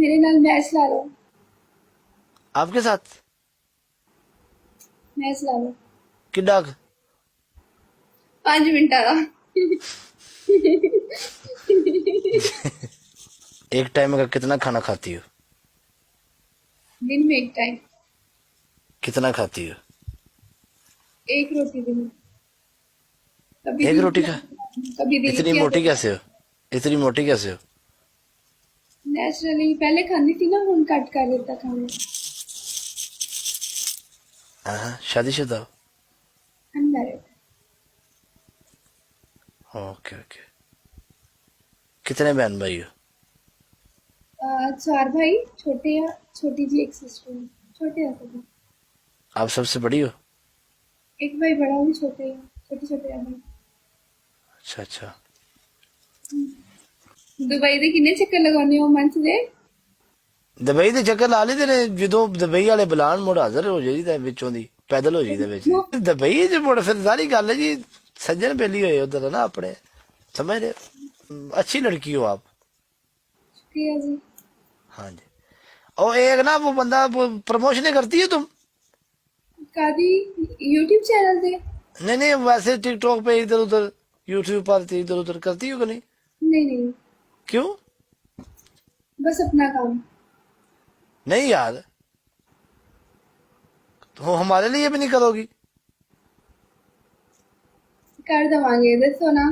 मेरे नाल मैच ला लो। आपके साथ मैच ला लो। किड्डा 5 मिनट आ। एक टाइम का कितना खाना खाती हो? दिन में एक टाइम। कितना खाती हो? एक रोटी दिन में। कभी एक दिल रोटी किया खा? तो कभी दिल इतनी किया तो मोटी कैसे हो? इतनी मोटी कैसे हो? नेचुरली पहले खाती थी ना, हम कट कर देता खाना। हाँ, शादीशुदा हो? अनमैरिड। Okay okay. कितने बहन भाई हो? 4 भाई छोटे हैं, छोटी जी एक सिस्टर है। छोटे हैं सभी। आप सबसे बड़ी हो? एक भाई बड़ा है, छोटे हैं, छोटे छोटे हैं भाई। अच्छा अच्छा। दुबई ਦੇ ਕਿੰਨੇ ਚੱਕਰ ਲਗਾਉਂਦੇ ਹੋ ਮੰਥ ਦੇ? दुबई ਦੇ ਚੱਕਰ ਲਾ ਲਈਦੇ ਨੇ ਜਦੋਂ ਦੁਬਈ ਵਾਲੇ ਬੁਲਾਣ ਮੁੜ ਹਾਜ਼ਰ ਹੋ ਜਾਈਦਾ ਵਿੱਚੋਂ ਦੀ ਪੈਦਲ ਹੋ ਜਾਈਦਾ ਵਿੱਚ ਦੀ। ਦੁਬਈ ਚ ਮੁੜ ਫਿਰ ਸਾਰੀ ਗੱਲ ਹੈ ਜੀ ਸੱਜਣ ਬੇਲੀ ਹੋਏ ਉਧਰ ਨਾ ਆਪਣੇ समझ रहे हो? अच्छी लड़की हो आप। शुक्रिया जी। हाँ जी। और एक ना वो बंदा प्रमोशन करती है तुम? कादी यूट्यूब चैनल पे? नहीं नहीं वैसे टिकटॉक पे इधर उधर यूट्यूब पर इधर उधर करती हो कि नहीं? नहीं नहीं, क्यों? बस अपना काम। नहीं यार, तो हमारे लिए भी नहीं करोगी? कर देवांगे, दसो ना।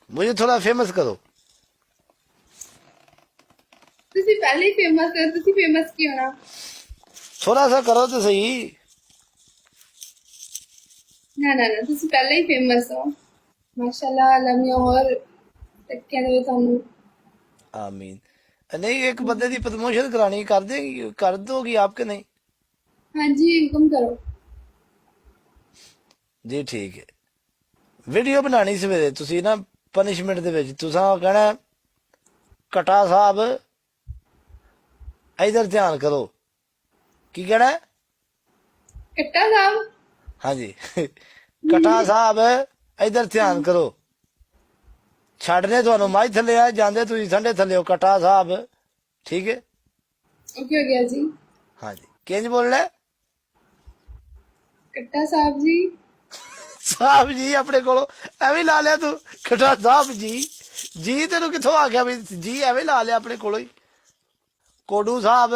मुझे थोड़ा फेमस करो। तुसी पहले ही फेमस हो, तुसी फेमस क्यों ना? थोड़ा सा करो तो सही। ना ना ना, तुसी पहले ही फेमस हो। माशाल्लाह, अल्लाह ने और तरक्कियां देवे तुहानू। आमीन। नहीं एक बंदे की प्रमोशन करानी कर देगी, कर दोगी आपके? नहीं हाँ जी, हुक्म करो। जी ठीक है। वीडियो बनानी सवेरे तुसी ना पनिशमेंट दे विच तुसां कहना कटा साहब इधर ध्यान करो। की कहना है? कट्टा साहब। हाँ जी। कटा साहब इधर ध्यान करो। छड़ने ਤੁਹਾਨੂੰ ਮਾਝ ਥੱਲੇ ਆ ਜਾਂਦੇ ਤੁਸੀਂ ਠੰਡੇ ਥੱਲੇ ਹੋ ਕਟਾ ਸਾਹਿਬ। ठीक है? ओके हो गया जी। हाँ जी। किंज बोलना है? कट्टा साहब जी। साहब जी अपने कोलों एवं ला लिया तू कटा साहब जी। जी तेन कितों आ गया भी जी एवं ला लिया अपने कोलों ही। कोडू साहब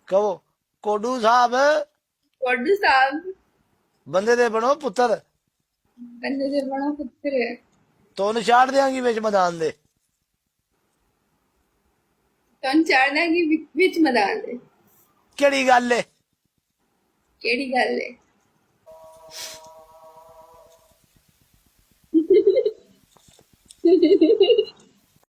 कहो कोडू साहब। कोडू साहब। बंदे दे बनो पुत्र बंदे दे बनो पुत्र। तो छाड़ देंगी बिच मैदान दे। तुम चाड़ना कि विच मैदान दे। केड़ी गल है? केड़ी गल है?